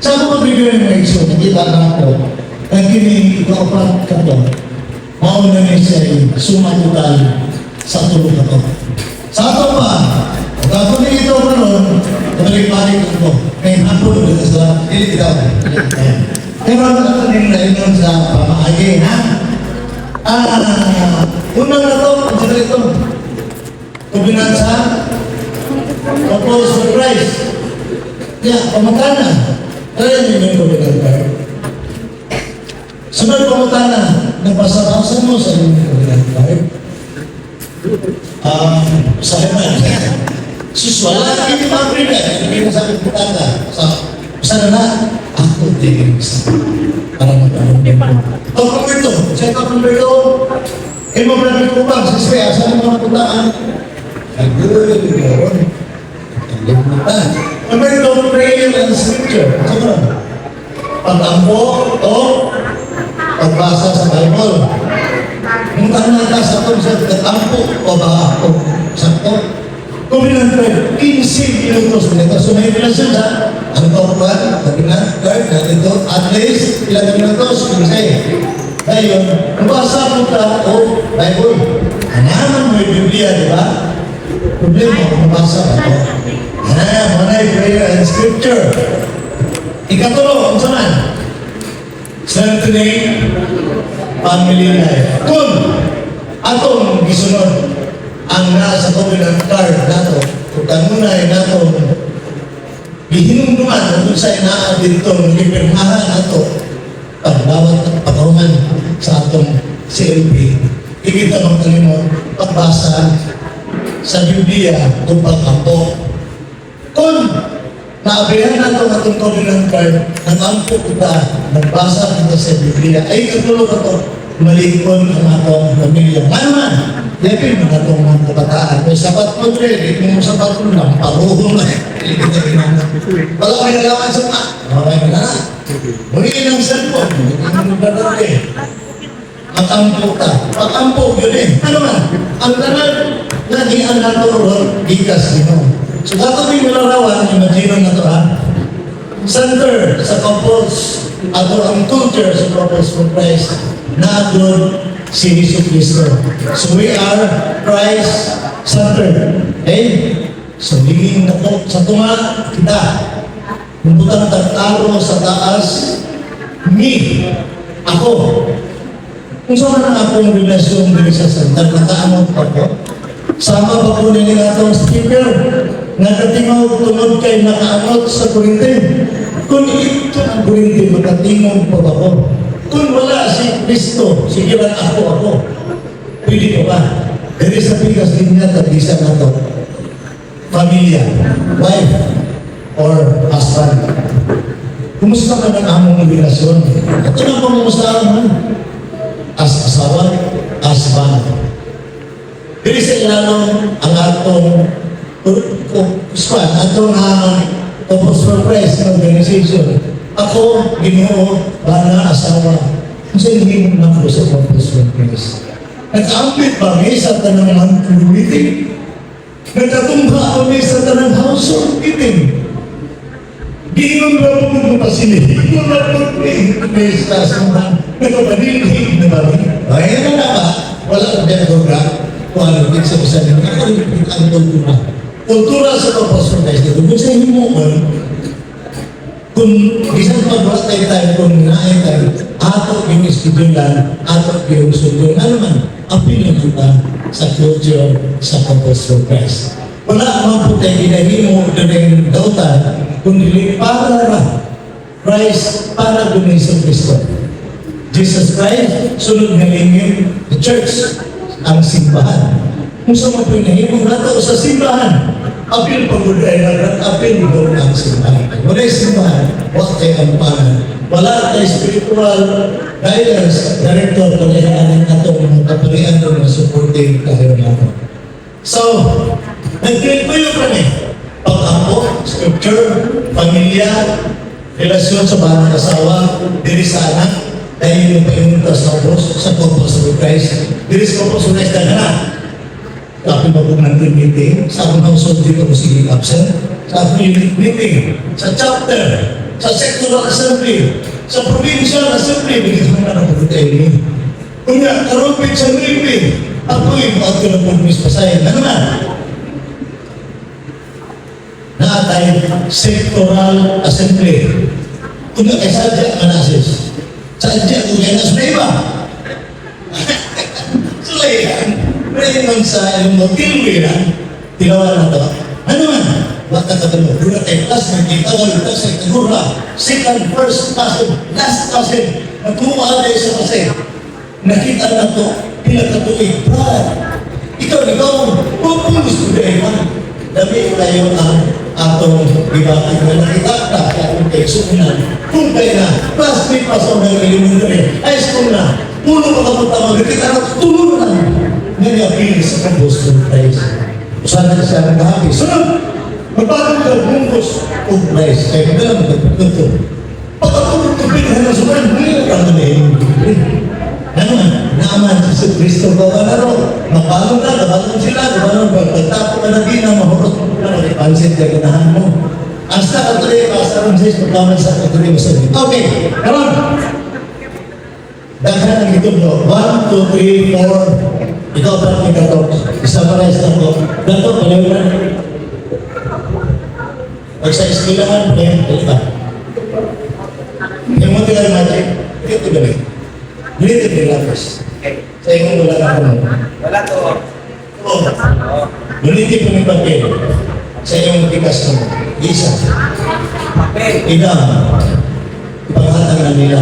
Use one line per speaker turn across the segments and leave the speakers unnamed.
Sa ako magbigay ng reaksyon, nakita na ako, ang kini ikapat ka to, mauna niya siya sumatutal sa tulog na to. Sa ato pa, kung ito ka nun, balik-balik ko, may hapon ko sa ilit daw. Pero ano rin na yun sa pamaagi, ha? Unang na to, ang sila ito. Kumbinansa, propose for Christ. Kaya, pamatana. Kaya nyo yung kumbinansa. Sunod pamatana, nagpasakasan mo sa inyong kumbinansa. Sa heman. Sus, wala na hindi ma-prevent. Hindi mo sabi po tanda. Sana na, ako din. Para magkaroon din po. Pag-converto, check out converto. Eh, mabrami ko ba? Siswe, saan mo napuntaan? Good, yun. Kalimutan. Converto, prayer and scripture. Saan pag-ampo o pagbasa sa Bible. Kung tanong ka sa ito, sa tatampo o ba ako? Sa ito, kumilang ko, 15 minutos nito. So may relasyon sa ang tawag, kabinan, guard, natin at least ilang minutos, 15. Ngayon, nabasa mo ka o Bible. Hanaman mo yung Biblia, di ba? Problema kung nabasa ka ito. Manay prayer and scripture. Ikatulo, ang saman. Strengthening family life. Kung atong gisunod ang nasa covenant card nato, kung kanunay nato gihinumduman nato sa inaa dito gipirmahan nato pagbawat at pagkaungan sa atong CLP. Ikita magkalimot pagbasa sa Biblia kung pagkampo. Kung naabrihan nato ang atong covenant card, nag-ampo kita, nagbasa kita sa Biblia, ay katulog ito, malikon ang atong pamilya. Nga naman, yapin ang atong mga kabataan. May sapat mo rin, hindi mo sapat mo lang, paruhong na. Wala kayo nalaman sa mga. Okay na na. Muriin ang cellphone, hindi mo nagdadali. Mag-ampo ka. Mag-ampo yun eh. Ano man, ang tanan, lagi ang naturo, gigas gino. So, dato may malarawan, imagine na ito ha. Center sa couples, ato ang culture sa couples for Christ, na doon si Jesus Cristo. So, we are Christ-centered. Okay? So, hingin na po sa tunga, kita. Puntang tag-aro sa taas, me, ako. Kung saan na akong relasyon din sa center, nakaamot pa po. Sama pa po nila itong speaker. Nakatingog tungod kay nakaamot sa kurintin. Kung ito ang kurintin, makatingog pa ba ko? Kung wala si Kristo, sige lang ako. Pwede pa ba? Dari sa pikas din niya, tagisa na ito. Pamilya, wife, or husband. Kumusta ka ng among relasyon? Ito na pamumustahan man. As asawa, husband. Dari sa ilalong ang atong atong Couples for Christ organization. Ako, Ginoo, bana, asawa. Kasi hindi mo na po sa Couples for Christ. Nag-ampit ba may sa tanang monthly meeting? Nagkatumba kami sa tanang household meeting. Giinom na po mo pa sila. Giinom na po may sa asawa. Nagkapanilhig na ba? Ay, ano na ba? Wala kang diagoga. Kung ano, din sa usan nyo. Ako rin ang kultura. Kultura sa Couples for Christ. Kung sa himuon, kung isang pag-watay tayo, kung naay tayo, ato yung iskidulan, ato yung sundo, ano man, apilin kita sa culture sa Couples for Christ. Wala man po tayo ginahimo doon dautan, kundi para Christ, para doon sa Kristo. Jesus Christ, sunod ng inyong the church, ang simbahan. Kung sa mga pinahimong nato sa simbahan, apil pag-uday na apil doon ang simbahan. Wala yung simbahan, wala kayo ang panan. Wala kayo spiritual guidance, director, palihanan na itong mga kapalian doon na supporting kayo nato. So, nag-create po yung kami. Pag-ampo, scripture, pamilya, relasyon sa bahan ng asawa, diri sa anak, dahil yung paimunta sa Couples for Christ. Diri sa Couples for Christ na Kapag mag-unang meeting, sa akong household dito ko sige absent. Sa akong unit meeting, sa chapter, sa sectoral assembly, sa provincial assembly, bigyan na ng pagkakain. Kunya, karumpit sa ngipin, ako'y mga tinapagmis pasayan. Ano na? Naatay sectoral assembly. Kunya, kay sadya manasis. Sadya kung kaya nas na iba. Sulayan, rin sa ilong magkilwi na, tinawa na ito. Ano man? Baka katalo, dura tayo class, nagkitawal, ito sa itagura, second, first cousin, last cousin, nagkumuha tayo sa kasi. Nakita na ito, pinagkatuloy, Brad, ikaw, pupulis ko dahil man. Dami kayo ang atong ibakit na nakita ka sa atong kaisunan. Kung kayo na, classmate pa sa mga elementary, high school na, puno pa kapunta magkita na, tulo na. Ngayon, pinis sa kabos ng price. Usahan na siya nagkahabi. Sunod! Magpapag ka bungkos o price. Kaya kailangan magpapagpunto. Pagkatulog ko pinaghan na suman, hindi ka naman yung bibili. Ano man, naaman si Kristo ko ka na ro. Mabalong sila, pagtapo ka na din na mahurot mo na, pansin ka ganahan mo. Hasta ka tuloy, pasaran sa pagkaman sa katuloy masabi. Okay, come on! Daghan ang ito bro. 1, 2, 3, 4. Ikaw pa rin katok. Isa pa rin sa ko. Dato, palawiran. Pag sa iskilahan, ito ba? Yung mga tila magic, ito ba rin? Limited developers. Sa inyo wala ka mo.
Wala to.
Oo. Limited po ng papel. Sa inyong tikas mo. Isa.
Papel.
Ida. Ipanghatag na nila.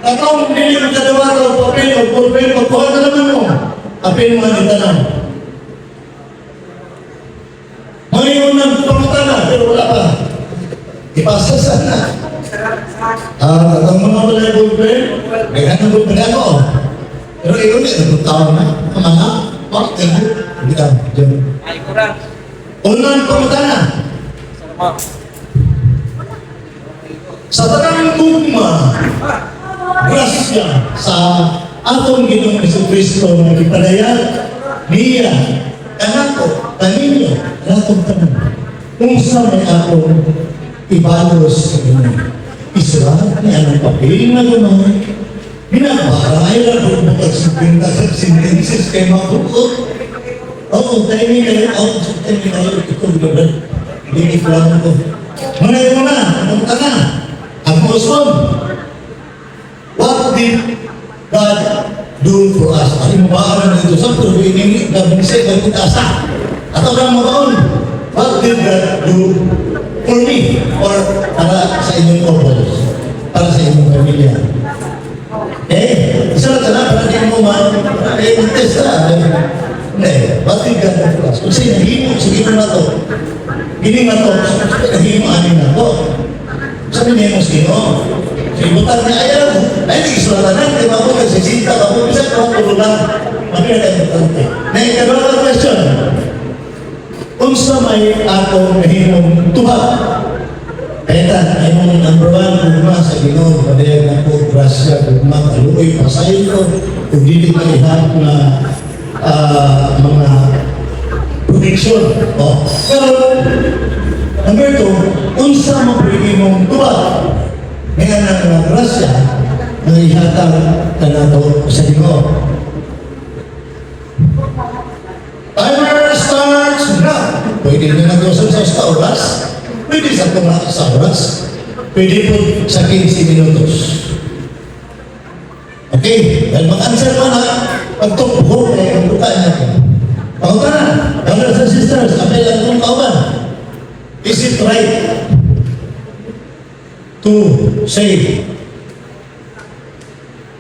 Nakawang hindi mo kadawa o papel o papel. Pagkuha ka naman mo. Apel mo ang itanang. Mayroon ng pangutana, pero wala pa. Ipasa sana. Ang mga wala yung boyfriend, kaya ng boyfriend ako. Pero iyon eh, nagpuntaon na. Ang mga, bakit ka? Hindi ka, dyan.
Ay, kurang.
Unang pangutana.
Salamat.
Sa tarang tugma, grasya sa atong Ginoong Jesucristo na ipadayag niya, kanako, kaninyo, atong tanan. Kung sa may akong ibalos sa inyo. Isra, niya ng papel na gano'n. Binabaray na kung makasipinta sa sentences kay mabuot. Oo, timing kayo, timing kayo, ito gano'n. Hindi ikulang ko. Manay mo na, anong ka na? Ang Muslim, what did God do for us? Ano ba ang dito? Sa puro, ini gabinisay, gabitasa. At ang mga baon, what did God do for me? Or para sa inyong couples? Para sa inyong pamilya? Isa lang para di mo mag-test na. Hindi, what did God do for us? Kung sinahimo, sige na to. Giling na to, sinahimo, anin na to. Sabi niya mo sino? Sibutan niya, ayaw. Ay, isulatanan, di ba mo, nagsisinta ka mo, bisa ka mo lang. Mabila tayo importante. Nagkakaroon question. Kung sa may atong nahimong tuha, kaya ay mong number 1, gugma sa Ginoo, padayag na po, grasya, gugma, kaluoy, pasayin ko, kung dili malihat na mga protection. Pero, number 2, unsa mo pwede mong tuwa, ngayon ang grasya, na ihatang kanato sa Ginoo. Timer starts now. Pwede na nag-usap sa oras. Pwede sa tumakas sa oras. Pwede po sa 15 minutos. Okay? Dahil mag-answer pa na, pagtukbo, kaya ang bukaan natin. Pauta na, brothers and sisters, apel ang kong kauban. Is it right to say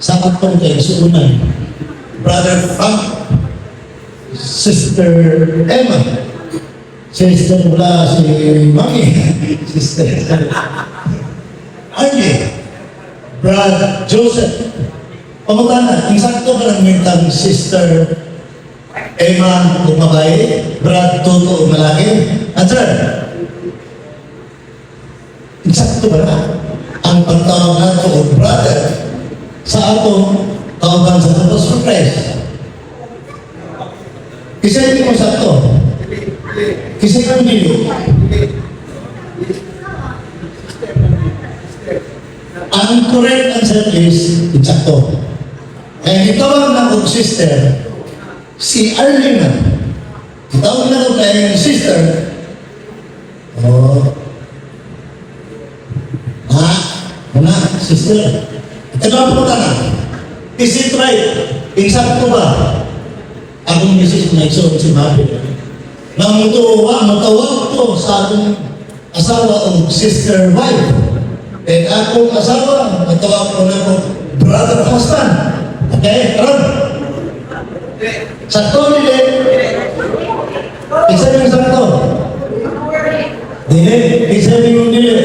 sa atong kayo suunan, Brother Frank, Sister Emma, Sister mula si Mami, Sister Arnie, Brad Joseph, pamutana, insakto ka lang mintang Sister Emma o babae, Brad Toto o malaki. Answer, insakto ba na ang pagtawag nato o brother sa atong kauban sa tapos surprise? Isa hindi mo sakto. Kasi kang dili. Ang correct answer is, insakto. Kaya itawag na kong sister, si Arlene na. Itawag na kong kayong sister, Muna, sister. Itanong po ka na. Is it right? Insakto ba? Akong misis na iso si Mabel. Nang matawag ko sa akong asawa o sister wife. Eh akong asawa, matawag ko na ko brother husband. Okay? Karon? Sakto nila. Isa yung sakto. Dili. Isa yung dili.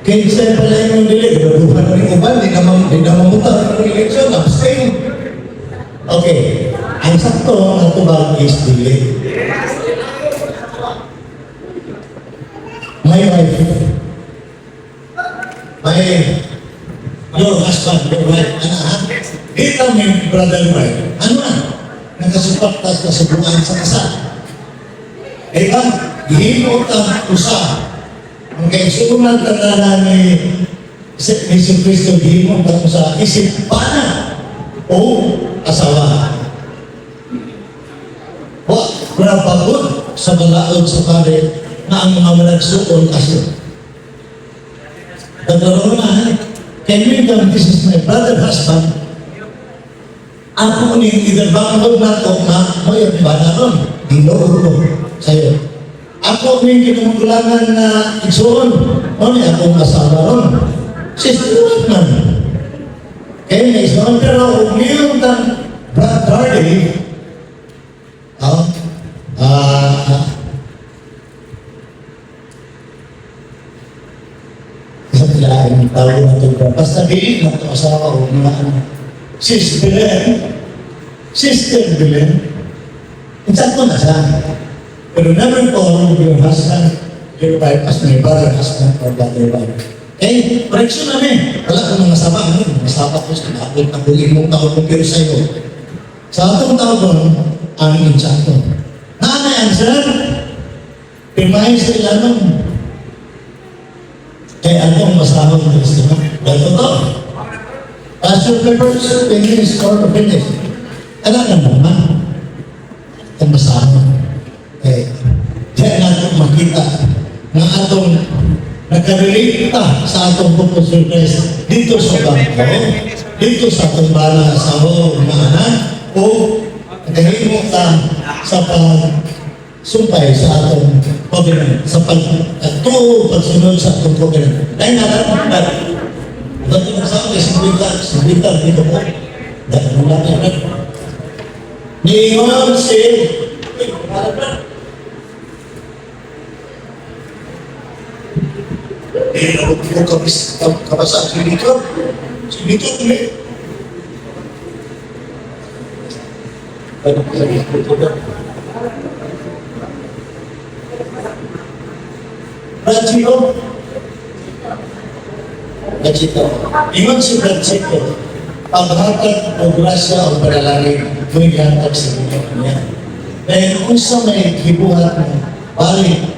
Kaya isa pala yung dili. Baguhan mo yung uban. Di na mamuta ng eleksyon. Abstain. Okay. Ang sakto ang tubag is dili. My wife. Your husband, your wife. Ano ha? Dito may brother wife. Ano na? Nagkasupaktas na sa buwan sa kasal. Eh ba? Gihimot ang usa. Ang kaisunan tanda ni Yesu Cristo, gihimot ang usa. Isip pana o asawa. Napagod sa balaod sa pare na ang mga managsuon kasi. Nagkaroon na, can you tell this is my brother husband? Ako ni either bangod na ito na may bana ron. Ginoo ko sa'yo. Ako ni kinumulangan na igsoon. O ni akong asawa ron. Sister man. Kaya na igsoon. Pero ngayon ng brotherly, isang kailangan tawag na ito. Basta bilid na ito asawa o mga ano. Sister Belen, insakto na siya. Pero never call your husband, your wife as my brother husband or brother wife. Eh, koreksyon namin. Wala kang mga sama. Masama ko sa nakapot na kulit mong tao kong pero sa'yo. Sa atong tao doon, ang insakto. Nanay, answer, pimahin sa ilanong. Kaya ano ang masama ng Kristo? Dahil ito, as your papers, finish or finish. Ano ka naman? Ang masama. Eh, diyan natin makita na atong nakarelate sa atong pupusures dito sa bangko, dito sa atong bala sa mga o nakahimo ka sa pagsumpay sa atong covenant, sa pagsunod sa atong covenant. Dahil natin, dati mo sa akin, simbitan dito po. Dahil mo natin. Niingon si nabot mo kabasa si dito. Si dito ulit. Brad ingon si Brad Chico, paghatag o grasya o panalangin, may hatag sa niya. Dahil kung sa may hibuhat na balik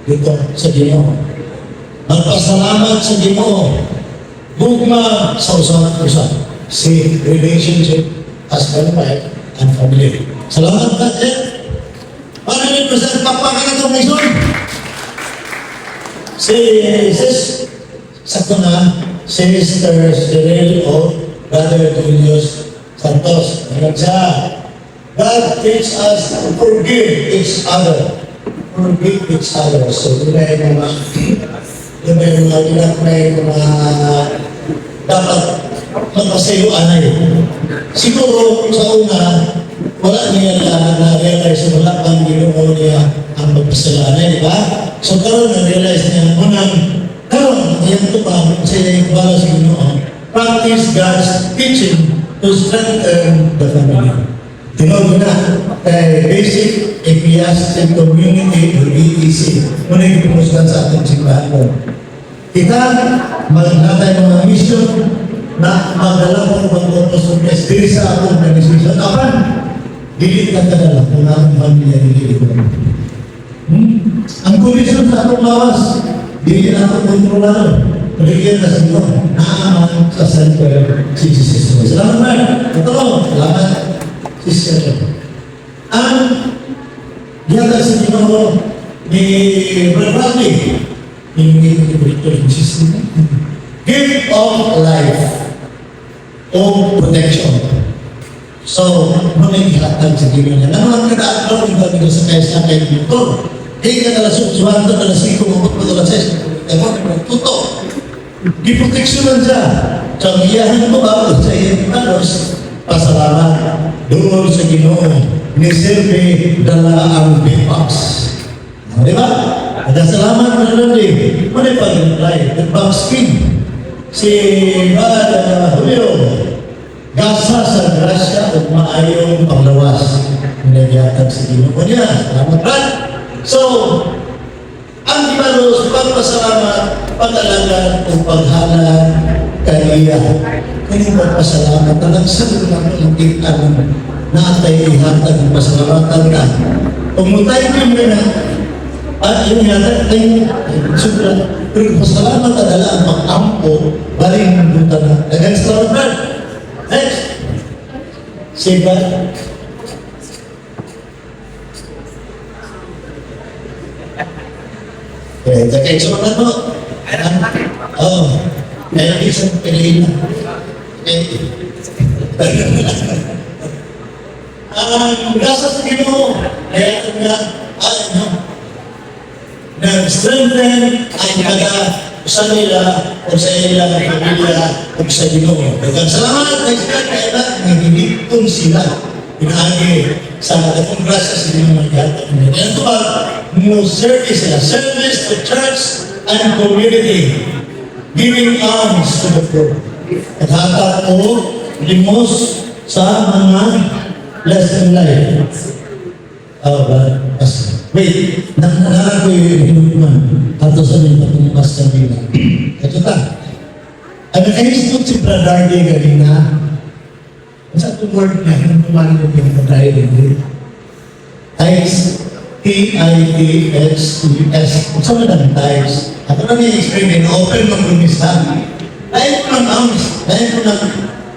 dito sa Ginoo, magpasalamat sa Ginoo, gugma sa usahan-usahan, si relationship, husband, wife, and family. Salamat ka, Ted. Paano yung present papakan ito, Mason? Si Sis, sakto na, Sister Cyril o Brother Julius Santos. Ano siya? God teach us to forgive each other. Forgive each other. So, yun na yung mga dapat magpasayuan na yun. Siguro sa una, wala niya na-realize, wala pang ginoo niya ang magpasalanay, di ba? So, karoon na-realize niya, karoon, ngayon ito pa, sa yung para sa Ginoo, practice God's teaching to strengthen the family. Tinawag na, kay basic ecclesiastic community or EEC, muna yung pumuskan sa ating simbahan mo. Kita, maglatay ng mga mission na magdala ko ng mga pasukas diri sa atong organization. Apan, dili ka kadala kung ang pamilya dili ko. Ang kondisyon sa atong lawas, di na atong kontrolado. Paligyan na sa ito, naaman sa center si Jesus. Salamat na. Ito, salamat. Sister. Ang yata sa Ginoo ni Brother Bradley, yung director ng system, gift of life o protection. So, muna yung ihatag sa Ginoo niya. Naman kada-adlaw yung bago sa kaysa kay Victor. Kaya ka nalasok, suwanta na lasing kumabot mo na ses. Ewan, tuto. Giproteksyonan siya. So, iyahan mo ba sa iyong panos, pasalamat doon sa Ginoo ni Silvi dala ang big box. Di ba? Ada salamat mo na lang din. Muna yung pag-reply. The box king. Si Julio gasa sa grasya at maayong panglawas. Nilagayatag sa Ginoo niya. Salamat ba? So, ang ibalos, pagpasalamat, pag-alaga o paghalan, kaya kanyang pagpasalamat, talagsang lang ang titan na atay ihatag ng pasalamatan ka. Pumutay ko yung na, at yung ihatag tayo, sobra, pero pasalamat adala ang pag-ampo, baling ng buta na. Dagan sa laban. Next. Siba. Okay, kaya sa mga mo, kaya isang pinahin na. Ang rasa sa Ginoo, kaya nga, nag-strengthen ang kada sa nila o sa nila pamilya o sa Ginoo. Dagang salamat, kaya nagigitong sila. Pinahagi sa akong grasa sa Ginoo maghatag nila. Yan ito ba, mo service to church and community, giving alms to the poor. At hatag o limos sa mga less than life. Wait, nakakala ko yung hinuman. Ato sa mga patumas sa nila. Ito ta. Ang nakaistot si Brother Day kanina, sa itong word na hinuman ko yung Brother Day. T-I-T-S-U-S. Kung saan na ng times, ako na ni-explain, open mag-umisan. Dahil ko ng arms, dahil ko ng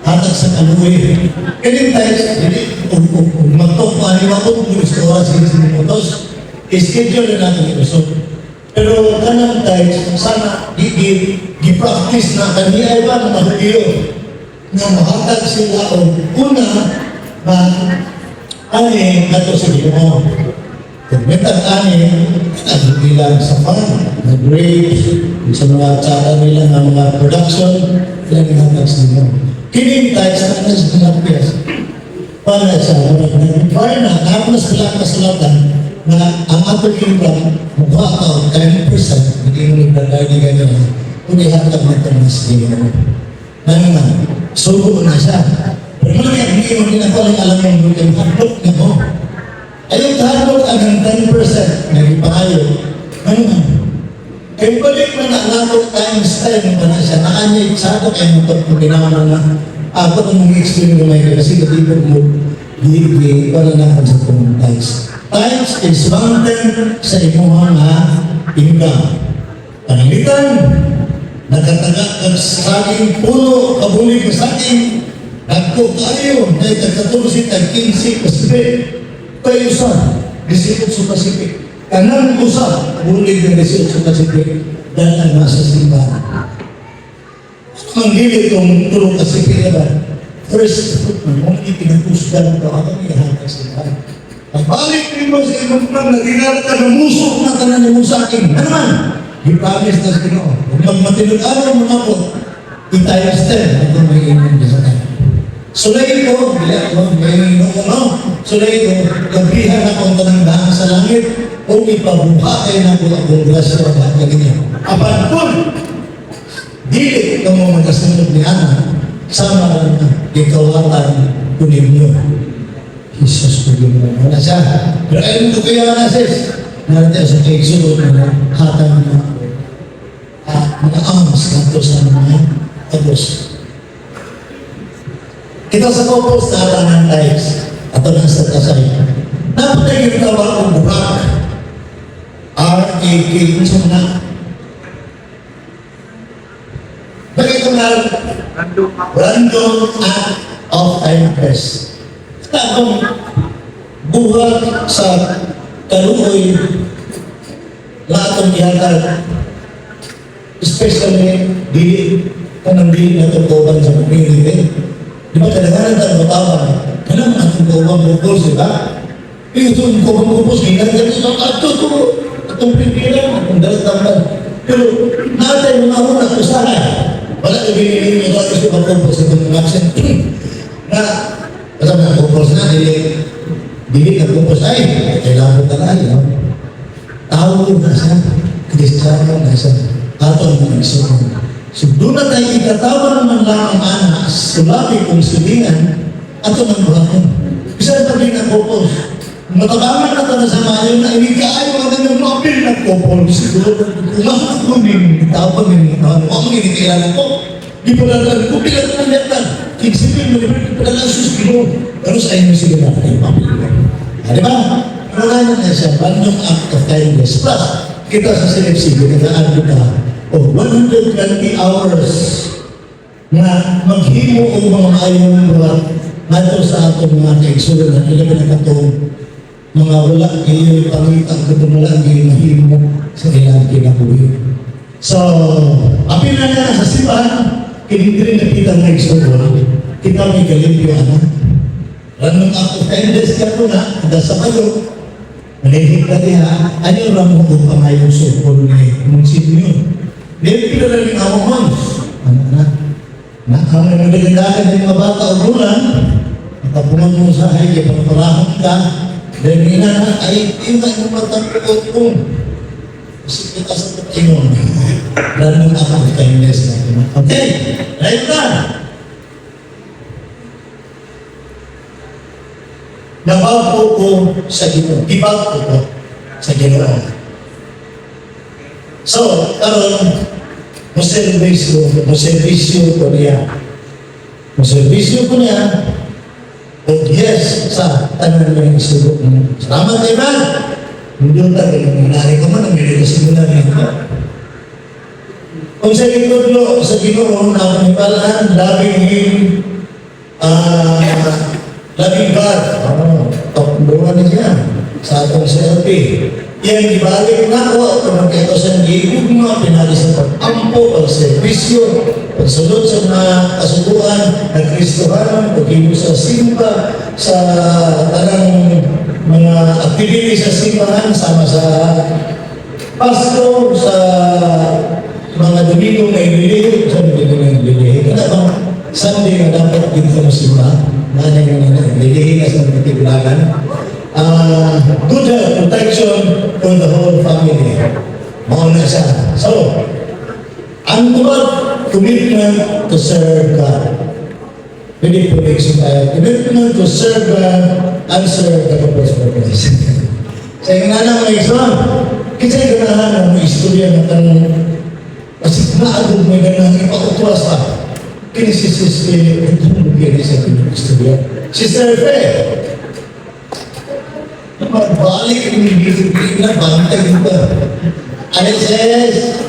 hatag sa kaluwi. Kaling times, kung magtokpaniwa ko, kung gusto ko kasi sinimutos, schedule na natin ito. So, pero kanang times, sana i-practice na kaniya iba na mahuliyo na mahatag sila o una na ani ato sa Ginoo. Kung metag-ani, bilang sa farm, na grapes, sa mga tsaka nila ng mga production, ilang ihatag sa Ginoo. Kining tayo sa kanas pinapiyas. Para sa para na, tapos pala kasulatan na ang ato income, mukha ka 10%, hindi mo nagdagay ni ganyan, kung ihatag na ito mas Ginoo. Naman, sugo na siya. Pero mga hindi mo ginagaling alam mo yung handok na mo. Ayun handok ang 10% na ipangayo. Naman, kaya balik mo na handok times 10 pa na siya. Naanyay sa ato kayo mo ito kung ginawa na ako kung mag-explain mo may kasi katibag mo wala na ako sa times. Times is mountain sa imuhang income. Panangitan, nakataga sa aking puno, kabulig sa aking nagko kayo, na ikatatulosin ang 15 Pacific. Kayo sa 18 sa Pacific. Kanang usa, bulig ng 18 sa Pacific, dahil ang nasa simbahan. Manggili itong tulong Pacific na ba? First, kung itinagusgan ito, ako ihatag sa simbahan. Pagbalik rin mo sa ibang plan, naginarata na musok na tanan mo sa akin. Ano man? I-promise na sa Ginoo. Kung magmatinag-araw mo na po, i-times 10, ito may inyong sa tayo. Sulay ko, may sulay ko, gabrihan ako ng daan sa langit, o ipabuha kayo na po ang grasya at kaganya. Apan po, dili ka mo magkasunod ni Ana, sama lang na ikawatan kunin nyo. Jesus, pagin mo na siya. Pero ayun ko kaya na sis, natin sa kaigsulot na hatang mga arms na ito sa mga agos. Ito sa kopos na hatangan times, at ito na sa kasay. Napatay yung tawag ng burak, AK, sa mga bakit ko na random act of kindness. Tapos, buhat sa kaluoy lahat ng ihatag, especially di na tutuban sa community. Di ba kadang-kadang tayo matawag, kailangan natin tutuban bukos, di ba? Yung tutuban bukos, ginagawa ito, atong pimpinan, atong dalatang. Pero natin mga unang usahan, wala na binilin yung gusto kang bukos itong action. Na, kasama ng bukos na, dili na bukos ay, kailangan ko talaga, tao na siya, Kristiyano na siya, atong mga isunod. So doon na tayo ikatawa naman lang ang anak, sulabi kong silingan, ato ng buhaton. Isa pa rin ang bukos. Matabangan na tayo sa mayo na hindi kaayo ang ganyan mapil na bukos. Siguro, kumakas ko din, tawag din, ako kinikilala ko. Di pa lang ko, bilang ng letan. Kiksipin mo, di pa lang suspiro. Pero sa inyo sila na tayo mapil. Di ba? Pero na siya, random act of kindness. Plus, kita sa CFC, nagkaan kita, 120 hours na maghimo o mga ayong mga nato sa atong mga kaigsulan na ilabi na katong mga wala kayo pangitang katong wala kayo mahimo sa ilang kinabuhi. So, apil na nga sa simbahan, kinitrin na kita ng kaigsulan, kita may kalimpyo random act of kindness ka po na, kada sa kayo, malihig ka diha, ayaw lang mo kung pangayong supol ni Monsignor. Dahil kita rin ang amons. Ano na? Ang nagdagandakan ng mga bata o bulan, matapungan mo sa ay, ipagparahan ka, dahil ina na, ay, ina yung matangkot ko. Kasi kita sa tatingon. Lalo na ako kindness natin. Okay, right na. Nabago ko sa Ginoo. Ibago ko sa Ginoo. So, maservisyo ko niya. Maservisyo ko niya. O yes, sa tanong niya yung isugo niya. Salamat kayo man! Hindi yung tagal ng nanay ko man, ang minilisin mo na niya. Kung sa ikot sa Ginoo, na may palaan, labing God. Takbuhan niya sa atong selfie. Yang dibalik na ko, kung ito sa nagiging mga pinalis sa pag-ampo, pag-servisyo, pagsunod sa mga kasubuan na Kristohanan, pag-ibo sa simba, sa tanang mga activity sa simbahan, sama sa Pasko, sa mga Domingo na inilihik, sa Domingo na inilihik. Kada bang Sunday na dapat dito sa simba, nanay na inilihik na sa mga tibulagan. Good health protection for the whole family. Mauna siya. So, ang commitment to serve God. Pwede po tayo. Commitment to serve God and serve the purpose of Christ. Sa yung nanang may Islam, kasi ganahan ng istorya ng tanong, kasi naagod may ganang ipakutwas pa. Kinisisisi, ito mo kinisisi ng istorya. Sister Faye, balik ini disiplin na bantay kita. ISS.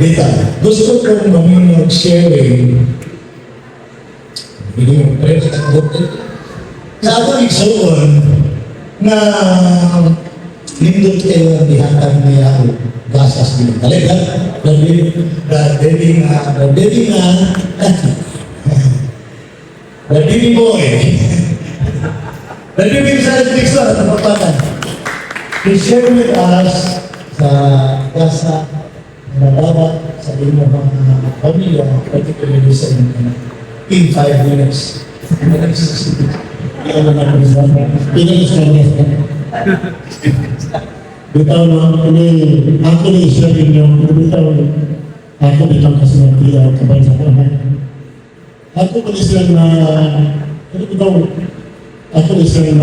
Dita, gusto ko mag sharing. Hindi mo pwede ang bukit. Sa akong igsoon na nindot kayo ang dihatag niya gasas din. Talaga, daddy boy. Nag-ibig sa Netflix at napapatan. Please share with us sa kasa na bawat sa inyong mga pamilya, particularly sa inyong in 5 minutes.
Bitaw na ako ni share ninyo, bitaw ako bitang kasinati at kabay sa kanan. Ako po sila na bitaw ako isang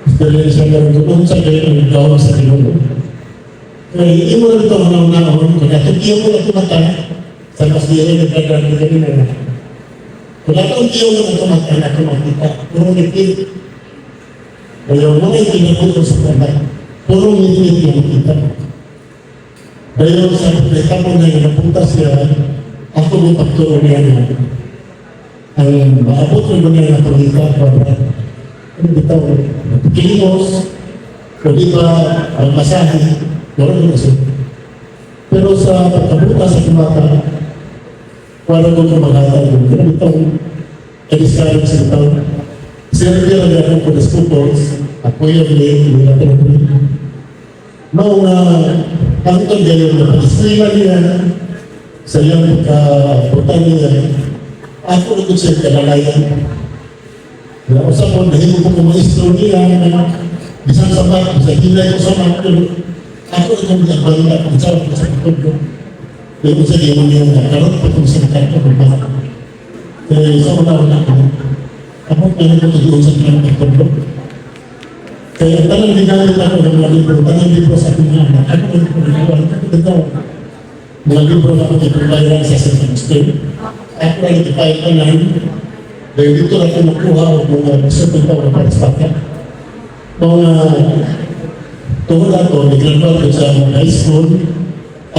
experience na kung sa kayo ang gawin sa Ginoo. Kaya imo ito ang naon, kaya tukiyo ko ito mata, sa mas diyan yung nagdagan ko kanina. Kung ako ang tiyo ng ito mata na ito makita, puro nipil. Kaya mga itinaturo sa kanila, puro ngiti ang kita. Kaya sa pagkita mo na yung napunta siya, ako may pagturo niya na ang maabot ng mga napagita para ano bitaw, kilos, o di ba ang masahe, wala na kasi. Pero sa pagkabuta sa kumata, wala ko kumagata yung kaya bitaw, i-discourage sa bitaw. Sinabi lang ako po sa pupos, ako yung nila ko na noong pangitong ganyan na pag-isprima niya sa iyang pagkabutan niya, ako ito siya kalalayan. Kaya usap ko, dahil ko kumaistro niya na isang sabat, sa hilay ko sa mga ako ito nagbalita kung saan ko sa pagkabutan. Kaya kung sa iyong niya na karot pa kung saan ka ito. Kaya sa una-una ko, ako kaya ko ito sa iyong pagkabutan. Kaya tanong ginamit ako ng mga libro, tanong libro sa aking anak, ano ko ito ito? Mga libro na ako ipagbayaran sa St. Augustine. Ako ay ipayag ka na dahil dito na ako nakuha o mga certain power para sa bata. Mga tungkol ako, nag-graduate ko sa high school.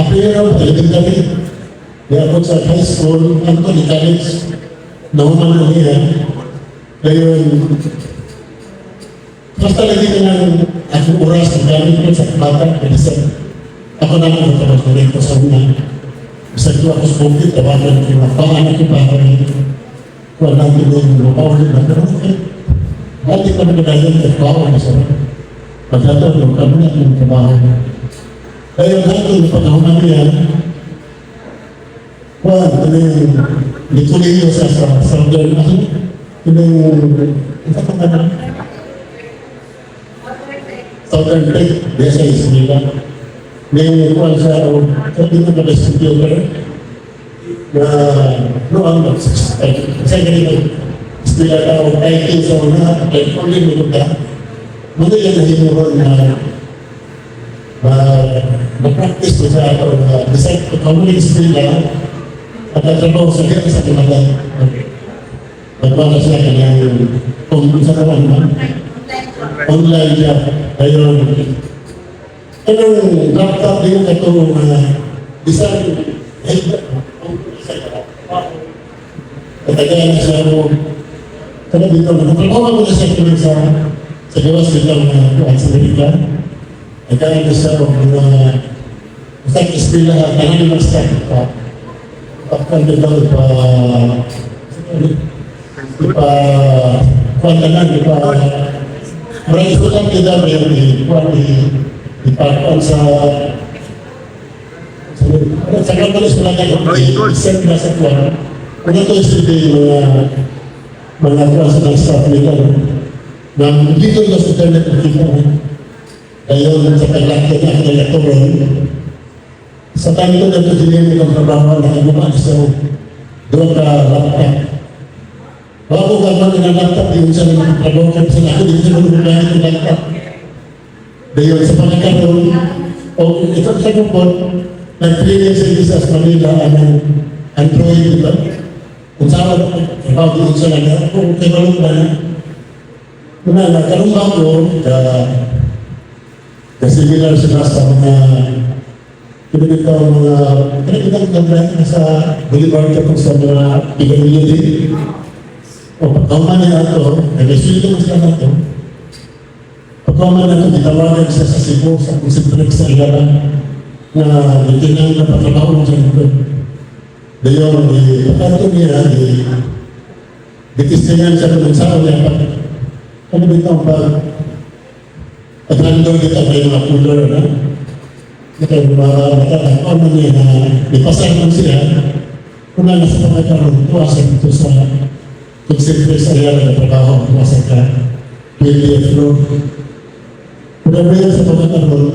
Ako yun ako, elementary. Kaya ako sa high school, Anthony College, naunang na niya. Ngayon, basta lagi ka ng akong oras na gamit ko sa bata, kaya ako na lang magkabagulay ko sa una. Bisa ko ako sa bukit, tawagan ko na paano ko para kung natin yung lupawin na pero dati ka magkadayan at bawa na sa pagkatapos kami na yung trabaho. Kaya natin yung pagkahunan niya, ito na yung likuliyo sa Southern, ito na yung Southern Tech, desa Ismila. Ngayon ko sa sabi mo na sa computer na noong sa ganito Ismila tao, IT sa una, ay only mo ka. Muna yan na hinuron na mag-practice ko sa ako na decide ko kung muli Ismila at nagtrabaho sa gano'n sa kumagal. Nagbaga siya kanyang kung sa naman online job. Ayun. Anong laptop din ito isang katagayan na siya mo kada dito nagtrabaho mo na siya tuloy sa gawas bilang at sa Amerika. Nagkaroon na siya mga isang eskwela tanan ng staff pagkanda daw kuwantanan marami ko lang kita may ipagpag sa kamalis ko lang kayo isang na sa kuwan kung ito yung mga klase ng staff nila na dito yung sa internet na kita ngayon sa paglakit na kinalaturon sa time ko na ito dinili ng trabaho na gumaan sa doon ka laptop. Bago ka man ng laptop, yung sa trabaho ka sa ako, dito sa mga gamit ng laptop. Dahil sa pagkakaroon, o ito sa kupon, nag-training sa Isas Manila, Android, diba? Kung saan ako, doon sa naga, kung kabalong ba na, nagkaroon ba ako, seminar sa mga pinagitaw mga sa Boulevard ko sa mga PWD o pagkaman niya ito, nag-iswito mo sila na ito pagkaman na ito, ditawagan siya sa Cebu sa Concentric sa Ilaran na nagtinang na patrabaho mo sa ito dayon, pagkato niya dikistiyan siya kung saan niya ano bitaw ba pag-handle kita may mga cooler na kaya makakataon na niya na ipasar mo siya kung na nasa pagkakaroon tuwasan ito sa Concentric sa Ilaran na trabaho tuwasan ka 20th road kung ano yan sa pagkakaroon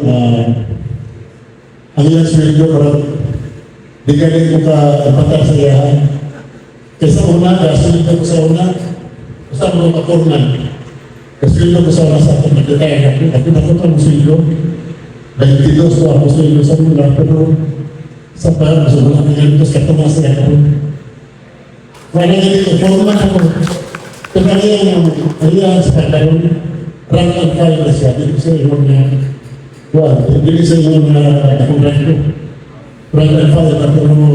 ang iyang sweldo parang di galing ko ka patar sa iyahan kaysa una ka sweldo ko sa una basta mo kapornan sweldo ko sa una sa akin nagkakaya ako nakutan mo sweldo 22 ko ako sweldo sa una pero sa parang sa mga nangyalitos ka tumasa ka ako wala nga dito forman ako kung ano yan sa pagkaroon rank and file na siya. Dito sa iyo na, well, dito sa iyo na akong rank ko. Rank and file, ako no,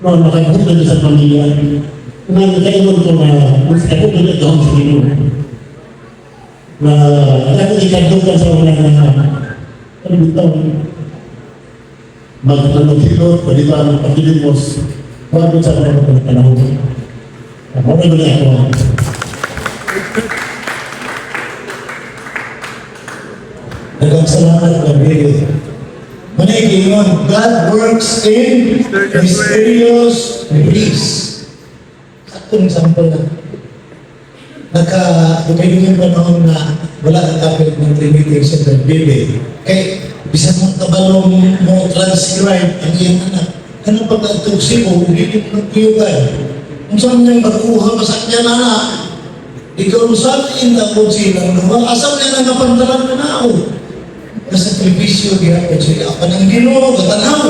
nakapunta niya sa pamilya. Nagkaiwan ko na, ako pinagawang sa inyo. Na, ako ikadugan sa mga ano bitaw, magtanong-hilot, palitan, pakilimos, bago sa mga panahon. Ako na ba ako?
Dagang salamat na bigay. Manigingon, God works in mysterious ways. Saktong sample na. Nagka-dupay-dupay panahon na wala ang topic ng Trinity sa Biblia. Kaya, bisa mong kabalong mo transcribe ang iyong anak. Kanang pagkatuksi mo, hindi mo nagkuyugan. Kung saan niyang magkuha, masak niya na anak. Ikaw saan indapon silang naman. Asam niya na napandalan na ako. Nasakripisyo diya po siya. Apa ng Ginoo, katanaw.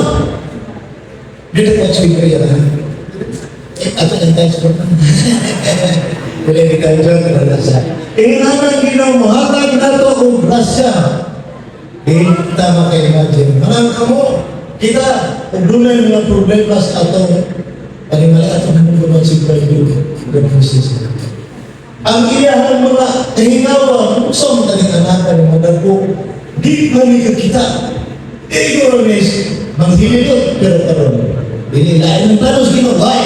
Dito po siya kaya. Ato ang tayo sa Wala di tayo dyan, sa Ingatan Ginoo, mahatag na ito kung grasya. Kita maka-imagine. Manang kamo, kita, kung dunay mga problema sa ato, palimali ato ng mga sigurado, ang iyahan mga kahingawa, usong talikanakan ng mga dago, di maligag kita. Igoronis, manghililot, pero karon. Binilain ng tanos ginaway.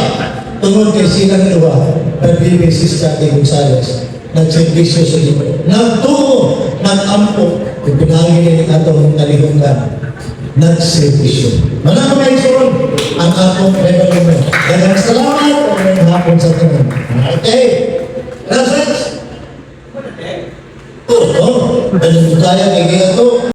Tungod kay silang luwa, nagbibig si Scotty Gonzales, nagservisyo sa iba. Nagtungo, nag-ampo, kung pinangin ng atong kalihungan, nagservisyo. Malang may suron, ang atong revolution. Dagang salamat, o may hapon sa tungo. Okay. Gracias. Oo, dahil kaya kaya ito,